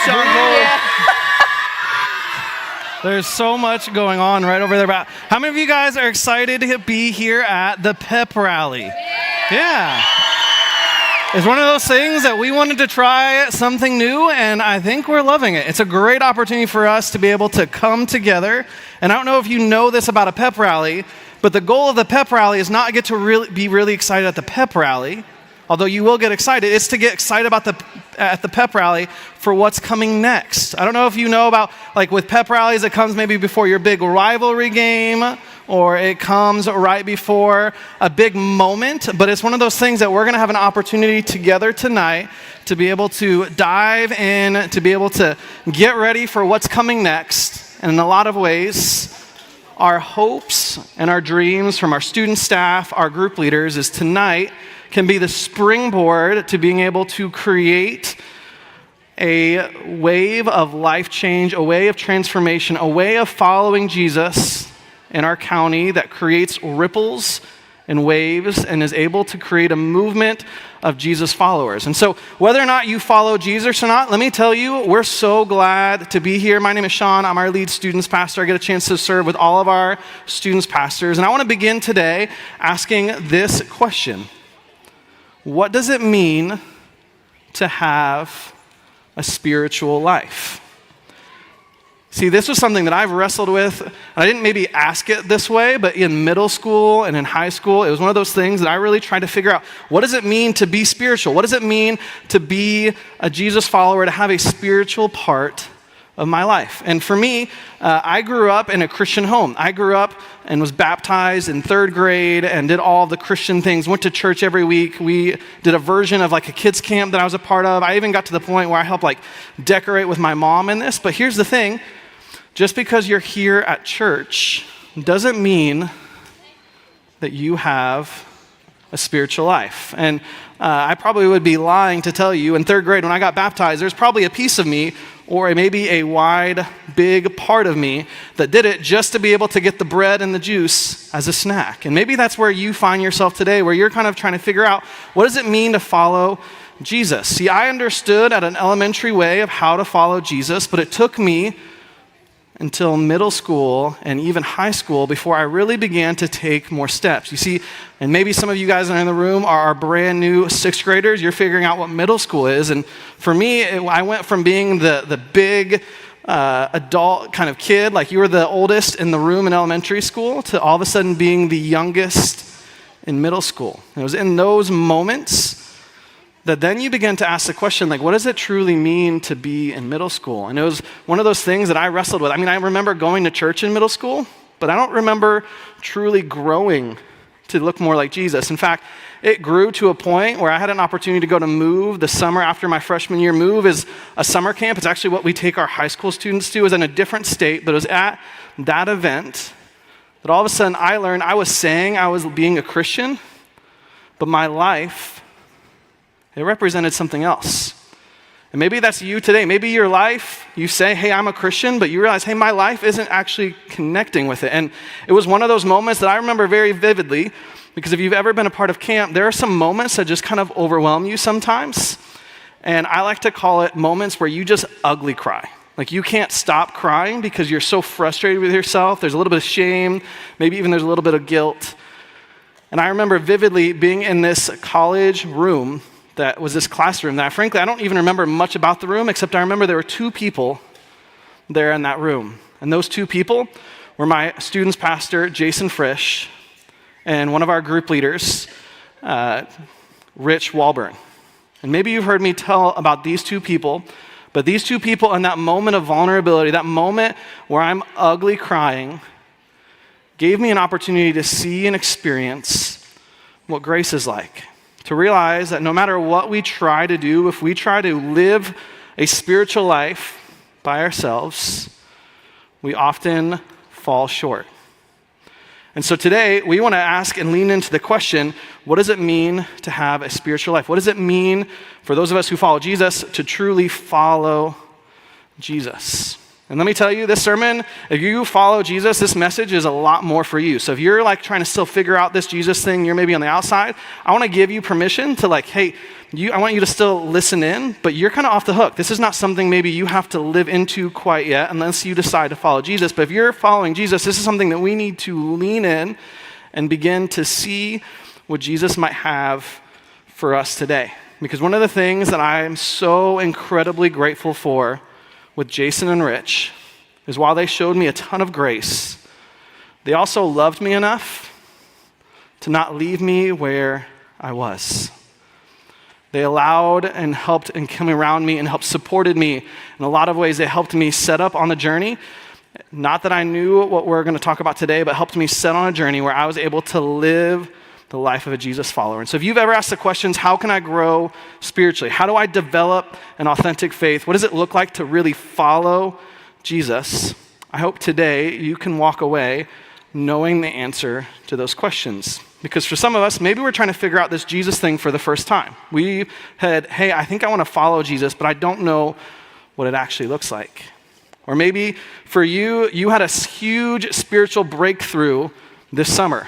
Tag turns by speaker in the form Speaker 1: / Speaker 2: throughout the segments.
Speaker 1: Sean Cole. Yeah. There's so much going on right over there. But how many of you guys are excited to be here at the pep rally? Yeah. It's one of those things that we wanted to try something new, and I think we're loving it. It's a great opportunity for us to be able to come together. And I don't know if you know this about a pep rally, but the goal of the pep rally is not to get to be really excited at the pep rally, although you will get excited. It's to get excited at the pep rally for what's coming next. I don't know if you know about, like with pep rallies, it comes maybe before your big rivalry game, or it comes right before a big moment, but it's one of those things that we're going to have an opportunity together tonight to be able to dive in, to be able to get ready for what's coming next. And in a lot of ways, our hopes and our dreams from our student staff, our group leaders, is tonight can be the springboard to being able to create a wave of life change, a way of transformation, a way of following Jesus in our county that creates ripples and waves and is able to create a movement of Jesus followers. And so whether or not you follow Jesus or not, let me tell you, we're so glad to be here. My name is Sean. I'm our lead students pastor. I get a chance to serve with all of our students pastors. And I want to begin today asking this question. What does it mean to have a spiritual life? See, this was something that I've wrestled with, and I didn't maybe ask it this way, but in middle school and in high school, it was one of those things that I really tried to figure out. What does it mean to be spiritual? What does it mean to be a Jesus follower, to have a spiritual part of my life? And for me, I grew up in a Christian home. I grew up and was baptized in 3rd grade and did all the Christian things, went to church every week. We did a version of like a kids camp that I was a part of. I even got to the point where I helped like decorate with my mom in this. But here's the thing. Just because you're here at church doesn't mean that you have a spiritual life. And I probably would be lying to tell you in 3rd grade when I got baptized, there's probably a piece of me or maybe a wide, big part of me that did it just to be able to get the bread and the juice as a snack. And maybe that's where you find yourself today, where you're kind of trying to figure out, what does it mean to follow Jesus? See, I understood at an elementary way of how to follow Jesus, but it took me until middle school and even high school before I really began to take more steps. You see, and maybe some of you guys in the room are brand new 6th graders. You're figuring out what middle school is. And for me, I went from being the big adult kind of kid, like you were the oldest in the room in elementary school, to all of a sudden being the youngest in middle school. And it was in those moments that then you begin to ask the question, like, what does it truly mean to be in middle school? And it was one of those things that I wrestled with. I mean, I remember going to church in middle school, but I don't remember truly growing to look more like Jesus. In fact, it grew to a point where I had an opportunity to go to Move the summer after my freshman year. Move is a summer camp. It's actually what we take our high school students to. It was in a different state, but it was at that event that all of a sudden I learned I was saying I was being a Christian, but my life, it represented something else. And maybe that's you today. Maybe your life, you say, hey, I'm a Christian, but you realize, hey, my life isn't actually connecting with it. And it was one of those moments that I remember very vividly, because if you've ever been a part of camp, there are some moments that just kind of overwhelm you sometimes. And I like to call it moments where you just ugly cry. Like you can't stop crying because you're so frustrated with yourself. There's a little bit of shame. Maybe even there's a little bit of guilt. And I remember vividly being in this college room that was this classroom that frankly, I don't even remember much about the room, except I remember there were 2 people there in that room. And those 2 people were my students pastor, Jason Frisch, and one of our group leaders, Rich Walburn. And maybe you've heard me tell about these 2 people, but these 2 people in that moment of vulnerability, that moment where I'm ugly crying, gave me an opportunity to see and experience what grace is like. To realize that no matter what we try to do, if we try to live a spiritual life by ourselves, we often fall short. And so today, we want to ask and lean into the question, what does it mean to have a spiritual life? What does it mean for those of us who follow Jesus to truly follow Jesus? And let me tell you, this sermon, if you follow Jesus, this message is a lot more for you. So if you're like trying to still figure out this Jesus thing, you're maybe on the outside, I want to give you permission to like, hey, I want you to still listen in, but you're kind of off the hook. This is not something maybe you have to live into quite yet unless you decide to follow Jesus. But if you're following Jesus, this is something that we need to lean in and begin to see what Jesus might have for us today. Because one of the things that I am so incredibly grateful for with Jason and Rich is while they showed me a ton of grace, they also loved me enough to not leave me where I was. They allowed and helped and came around me and helped supported me. In a lot of ways, they helped me set up on the journey. Not that I knew what we're going to talk about today, but helped me set on a journey where I was able to live the life of a Jesus follower. And so if you've ever asked the questions, how can I grow spiritually? How do I develop an authentic faith? What does it look like to really follow Jesus? I hope today you can walk away knowing the answer to those questions. Because for some of us, maybe we're trying to figure out this Jesus thing for the first time. We had, hey, I think I want to follow Jesus, but I don't know what it actually looks like. Or maybe for you, you had a huge spiritual breakthrough this summer.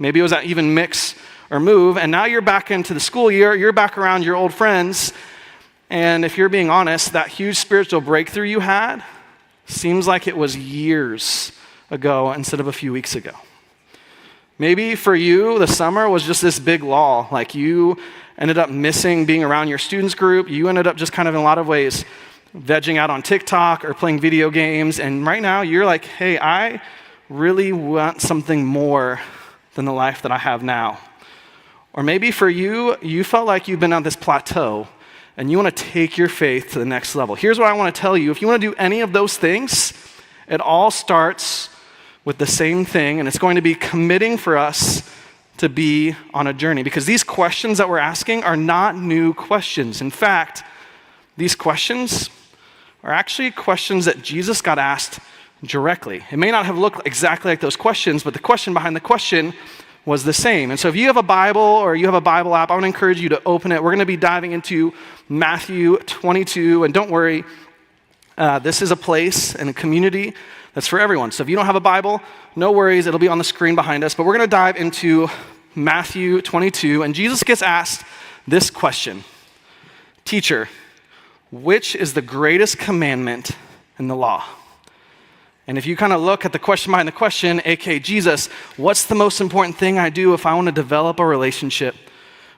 Speaker 1: Maybe it was that even mix or move, and now you're back into the school year, you're back around your old friends, and if you're being honest, that huge spiritual breakthrough you had seems like it was years ago instead of a few weeks ago. Maybe for you, the summer was just this big lull, like you ended up missing being around your students group, you ended up just kind of in a lot of ways vegging out on TikTok or playing video games, and right now you're like, hey, I really want something more than the life that I have now. Or maybe for you, you felt like you've been on this plateau and you want to take your faith to the next level. Here's what I want to tell you. If you want to do any of those things, it all starts with the same thing, and it's going to be committing for us to be on a journey. Because these questions that we're asking are not new questions. In fact, these questions are actually questions that Jesus got asked directly. It may not have looked exactly like those questions, but the question behind the question was the same. And so if you have a Bible or you have a Bible app, I want to encourage you to open it. We're going to be diving into Matthew 22, and don't worry, this is a place and a community that's for everyone. So if you don't have a Bible, no worries, it'll be on the screen behind us. But we're going to dive into Matthew 22, and Jesus gets asked this question: Teacher, which is the greatest commandment in the law? And if you kind of look at the question behind the question, aka Jesus, what's the most important thing I do if I want to develop a relationship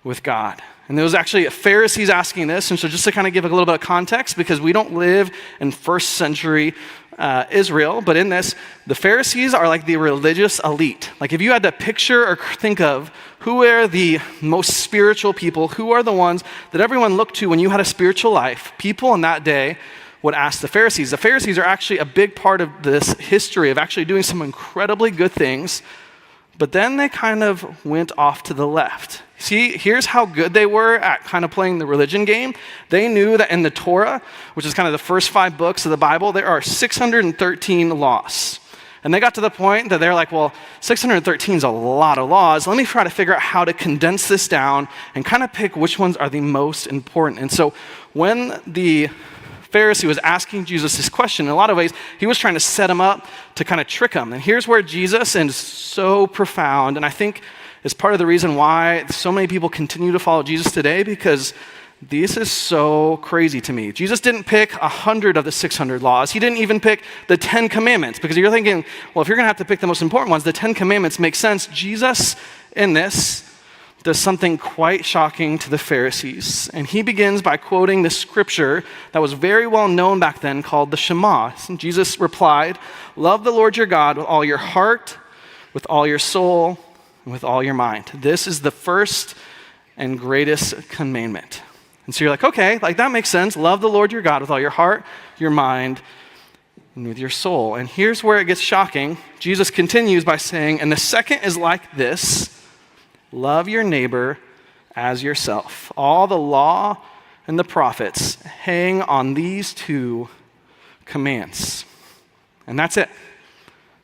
Speaker 1: with God? And there was actually Pharisees asking this, and so just to kind of give a little bit of context, because we don't live in first century Israel, but in this, the Pharisees are like the religious elite. Like if you had to picture or think of who are the most spiritual people, who are the ones that everyone looked to when you had a spiritual life, people in that day would ask the Pharisees. The Pharisees are actually a big part of this history of actually doing some incredibly good things, but then they kind of went off to the left. See, here's how good they were at kind of playing the religion game. They knew that in the Torah, which is kind of the first 5 books of the Bible, there are 613 laws. And they got to the point that they're like, well, 613 is a lot of laws. Let me try to figure out how to condense this down and kind of pick which ones are the most important. And so when the Pharisee was asking Jesus this question, in a lot of ways, he was trying to set him up to kind of trick him. And here's where Jesus is so profound, and I think is part of the reason why so many people continue to follow Jesus today, because this is so crazy to me. Jesus didn't pick 100 of the 600 laws. He didn't even pick the 10 commandments, because you're thinking, well, if you're going to have to pick the most important ones, the 10 commandments make sense. Jesus, in this, does something quite shocking to the Pharisees. And he begins by quoting the scripture that was very well known back then called the Shema. And Jesus replied, "Love the Lord your God with all your heart, with all your soul, and with all your mind. This is the first and greatest commandment." And so you're like, okay, like that makes sense. Love the Lord your God with all your heart, your mind, and with your soul. And here's where it gets shocking. Jesus continues by saying, and the second is like this: love your neighbor as yourself. All the law and the prophets hang on these 2 commands. And that's it.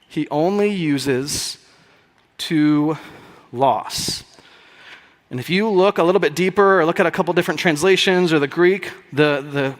Speaker 1: He only uses 2 laws. And if you look a little bit deeper or look at a couple different translations or the Greek, the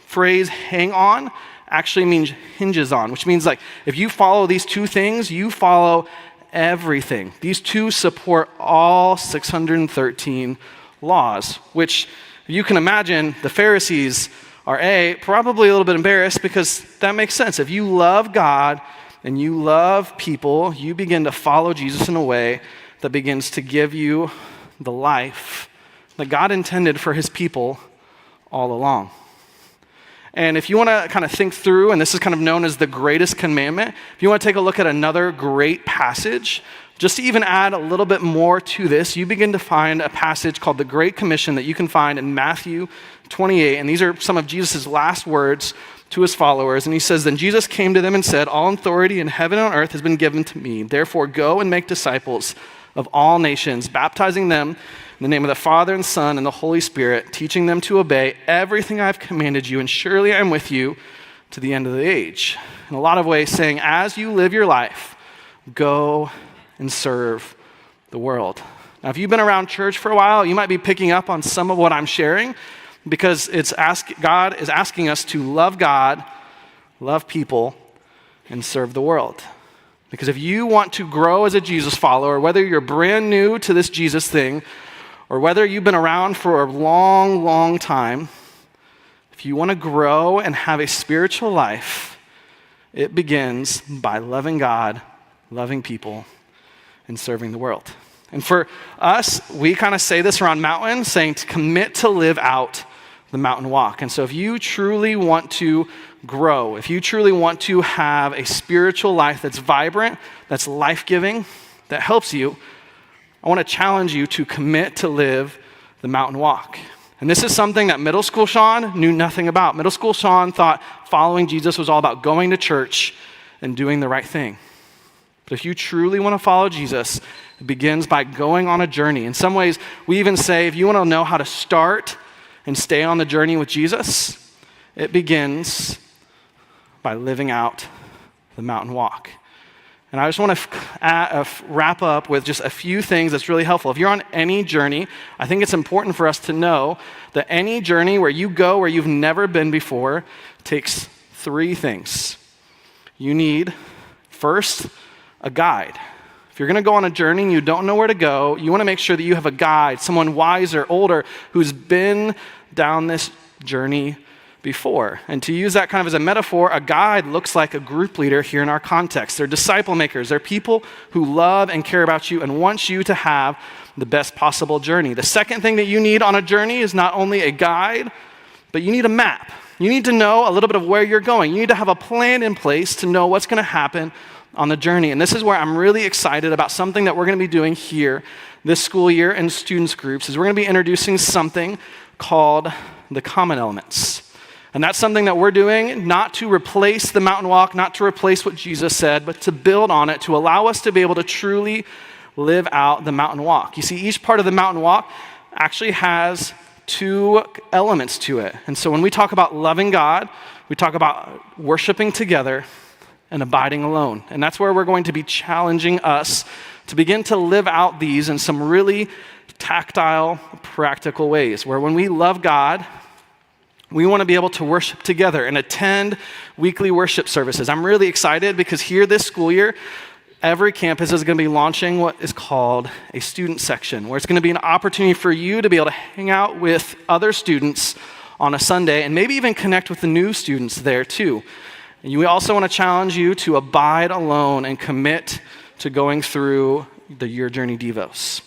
Speaker 1: phrase hang on actually means hinges on, which means like if you follow these two things, you follow everything. These two support all 613 laws, which you can imagine the Pharisees are probably a little bit embarrassed because that makes sense. If you love God and you love people, you begin to follow Jesus in a way that begins to give you the life that God intended for his people all along. And if you want to kind of think through, and this is kind of known as the greatest commandment, if you want to take a look at another great passage, just to even add a little bit more to this, you begin to find a passage called the Great Commission that you can find in Matthew 28. And these are some of Jesus' last words to his followers. And he says, "Then Jesus came to them and said, 'All authority in heaven and on earth has been given to me. Therefore go and make disciples of all nations, baptizing them in the name of the Father and Son and the Holy Spirit, teaching them to obey everything I've commanded you, and surely I'm with you to the end of the age.'" In a lot of ways saying, as you live your life, go and serve the world. Now, if you've been around church for a while, you might be picking up on some of what I'm sharing because God is asking us to love God, love people, and serve the world. Because if you want to grow as a Jesus follower, whether you're brand new to this Jesus thing, or whether you've been around for a long, long time, if you want to grow and have a spiritual life, it begins by loving God, loving people, and serving the world. And for us, we kind of say this around Mountain, saying to commit to live out the mountain walk. And so if you truly want to grow, if you truly want to have a spiritual life that's vibrant, that's life-giving, that helps you, I want to challenge you to commit to live the mountain walk. And this is something that middle school Sean knew nothing about. Middle school Sean thought following Jesus was all about going to church and doing the right thing. But if you truly want to follow Jesus, it begins by going on a journey. In some ways, we even say if you want to know how to start and stay on the journey with Jesus, it begins by living out the mountain walk. And I just want to wrap up with just a few things that's really helpful. If you're on any journey, I think it's important for us to know that any journey where you go where you've never been before takes three things. You need, first, a guide. If you're going to go on a journey and you don't know where to go, you want to make sure that you have a guide, someone wiser, older, who's been down this journey before. And to use that kind of as a metaphor, a guide looks like a group leader here in our context. They're disciple makers. They're people who love and care about you and want you to have the best possible journey. The second thing that you need on a journey is not only a guide, but you need a map. You need to know a little bit of where you're going. You need to have a plan in place to know what's going to happen on the journey. And this is where I'm really excited about something that we're going to be doing here this school year in students groups, is we're going to be introducing something called the Common Elements. And that's something that we're doing not to replace the mountain walk, not to replace what Jesus said, but to build on it, to allow us to be able to truly live out the mountain walk. You see, each part of the mountain walk actually has two elements to it. And so when we talk about loving God, we talk about worshiping together and abiding alone. And that's where we're going to be challenging us to begin to live out these in some really tactile, practical ways, where when we love God, we want to be able to worship together and attend weekly worship services. I'm really excited because here this school year, every campus is going to be launching what is called a student section, where it's going to be an opportunity for you to be able to hang out with other students on a Sunday and maybe even connect with the new students there too. And we also want to challenge you to abide alone and commit to going through the Your Journey Devos.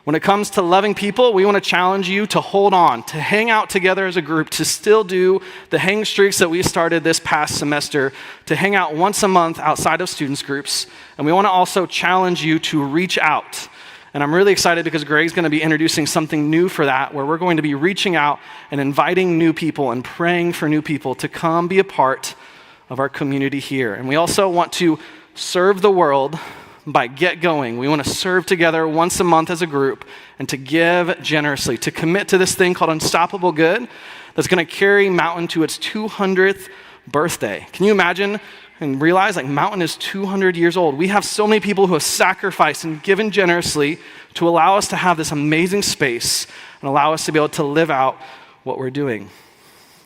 Speaker 1: When it comes to loving people, we want to challenge you to hold on, to hang out together as a group, to still do the hang streaks that we started this past semester, to hang out once a month outside of students groups. And we want to also challenge you to reach out. And I'm really excited because Greg's going to be introducing something new for that, where we're going to be reaching out and inviting new people and praying for new people to come be a part of our community here. And we also want to serve the world by Get Going. We want to serve together once a month as a group and to give generously, to commit to this thing called Unstoppable Good that's going to carry Mountain to its 200th birthday. Can you imagine and realize like Mountain is 200 years old? We have so many people who have sacrificed and given generously to allow us to have this amazing space and allow us to be able to live out what we're doing.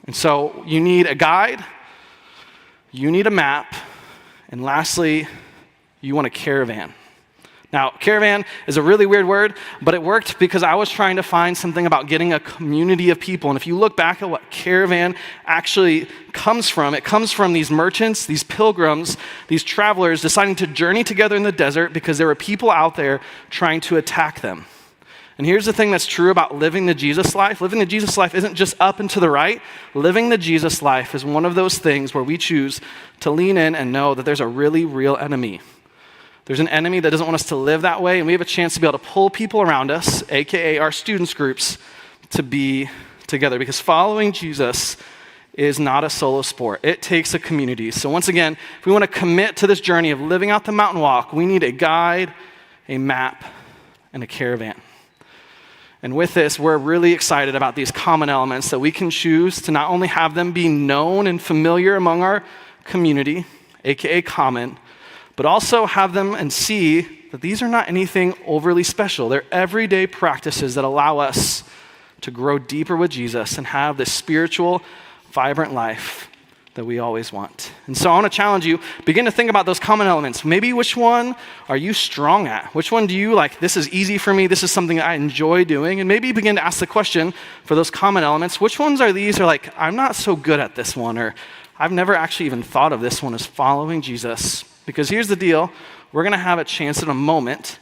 Speaker 1: And so you need a guide, you need a map, and lastly, you want a caravan. Now, caravan is a really weird word, but it worked because I was trying to find something about getting a community of people. And if you look back at what caravan actually comes from, it comes from these merchants, these pilgrims, these travelers deciding to journey together in the desert because there were people out there trying to attack them. And here's the thing that's true about living the Jesus life. Living the Jesus life isn't just up and to the right. Living the Jesus life is one of those things where we choose to lean in and know that there's a really real enemy. There's an enemy that doesn't want us to live that way, and we have a chance to be able to pull people around us, aka our students groups, to be together. Because following Jesus is not a solo sport. It takes a community. So once again, if we want to commit to this journey of living out the mountain walk, we need a guide, a map, and a caravan. And with this, we're really excited about these common elements that we can choose to not only have them be known and familiar among our community, aka common, but also have them and see that these are not anything overly special. They're everyday practices that allow us to grow deeper with Jesus and have this spiritual, vibrant life that we always want. And so I want to challenge you, begin to think about those common elements. Maybe which one are you strong at? Which one do you like, this is easy for me, this is something that I enjoy doing? And maybe begin to ask the question for those common elements, which ones are these, or like, I'm not so good at this one, or I've never actually even thought of this one as following Jesus. Because here's the deal, we're going to have a chance in a moment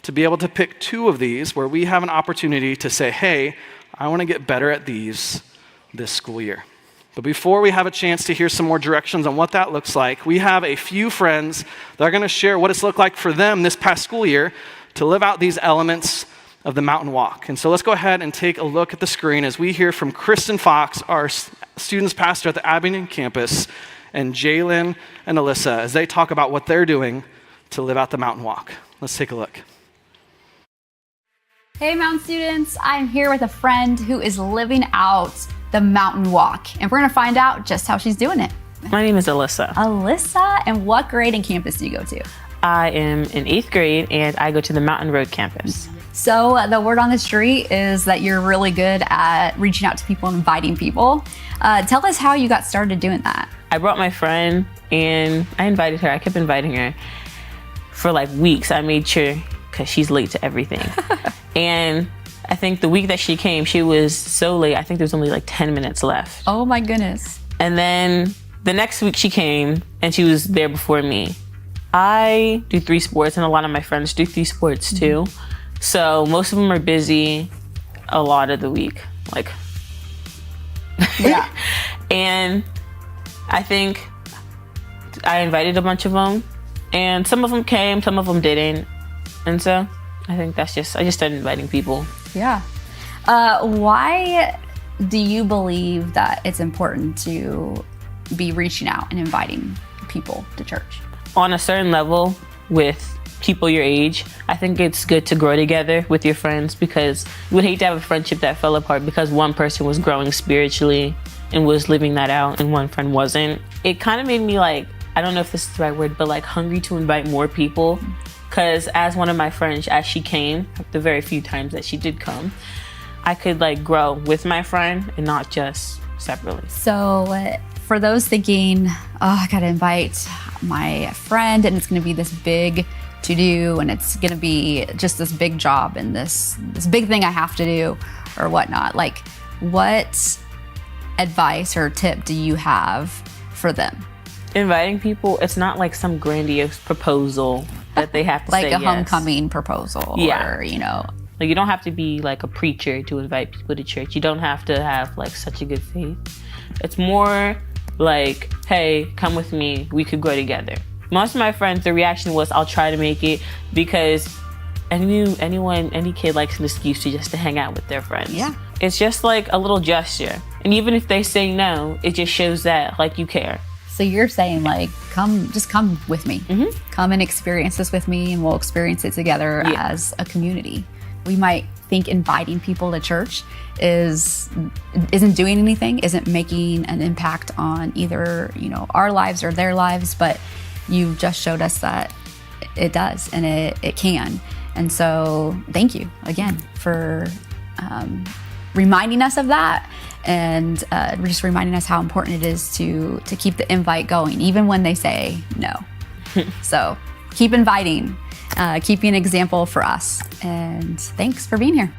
Speaker 1: to be able to pick two of these where we have an opportunity to say, hey, I want to get better at these this school year. But before we have a chance to hear some more directions on what that looks like, we have a few friends that are going to share what it's looked like for them this past school year to live out these elements of the mountain walk. And so let's go ahead and take a look at the screen as we hear from Kristen Fox, our students pastor at the Abingdon campus, and Jalen and Alyssa as they talk about what they're doing to live out the mountain walk. Let's take a look.
Speaker 2: Hey Mountain students, I'm here with a friend who is living out the mountain walk, and we're gonna find out just how she's doing it.
Speaker 3: My name is Alyssa.
Speaker 2: Alyssa, and what grade and campus do you go to?
Speaker 3: I am in 8th grade and I go to the Mountain Road campus.
Speaker 2: So the word on the street is that you're really good at reaching out to people and inviting people. Tell us how you got started doing that.
Speaker 3: I brought my friend and I invited her. I kept inviting her for like weeks. I made sure, because she's late to everything. And I think the week that she came, she was so late. I think there was only like 10 minutes left.
Speaker 2: Oh my goodness.
Speaker 3: And then the next week she came and she was there before me. I do 3 sports and a lot of my friends do 3 sports too. So most of them are busy a lot of the week. Like,
Speaker 2: yeah.
Speaker 3: And I think I invited a bunch of them and some of them came, some of them didn't. And so I think I just started inviting people.
Speaker 2: Yeah. Why do you believe that it's important to be reaching out and inviting people to church?
Speaker 3: On a certain level with people your age, I think it's good to grow together with your friends, because you would hate to have a friendship that fell apart because one person was growing spiritually and was living that out and one friend wasn't. It kind of made me like, I don't know if this is the right word, but like hungry to invite more people. Because as one of my friends, as she came, the very few times that she did come, I could like grow with my friend and not just separately.
Speaker 2: So for those thinking, oh, I gotta invite my friend and it's gonna be this big to do and it's gonna be just this big job and this big thing I have to do or whatnot, like what advice or tip do you have for them?
Speaker 3: Inviting people, it's not like some grandiose proposal that they have to
Speaker 2: like
Speaker 3: say
Speaker 2: a
Speaker 3: yes.
Speaker 2: homecoming proposal,
Speaker 3: Yeah.
Speaker 2: or, you know.
Speaker 3: Like you don't have to be like a preacher to invite people to church. You don't have to have like such a good faith. It's more like, hey, come with me, we could grow together. Most of my friends, the reaction was, I'll try to make it, because any kid likes an excuse to hang out with their friends.
Speaker 2: Yeah.
Speaker 3: It's just like a little gesture. And even if they say no, it just shows that like you care.
Speaker 2: So you're saying like, just come with me.
Speaker 3: Mm-hmm.
Speaker 2: Come and experience this with me and we'll experience it together as a community. We might think inviting people to church isn't doing anything, isn't making an impact on either, our lives or their lives, but you just showed us that it does and it can. And so thank you again for reminding us of that, and just reminding us how important it is to keep the invite going, even when they say no. So keep inviting, keep being an example for us, and thanks for being here.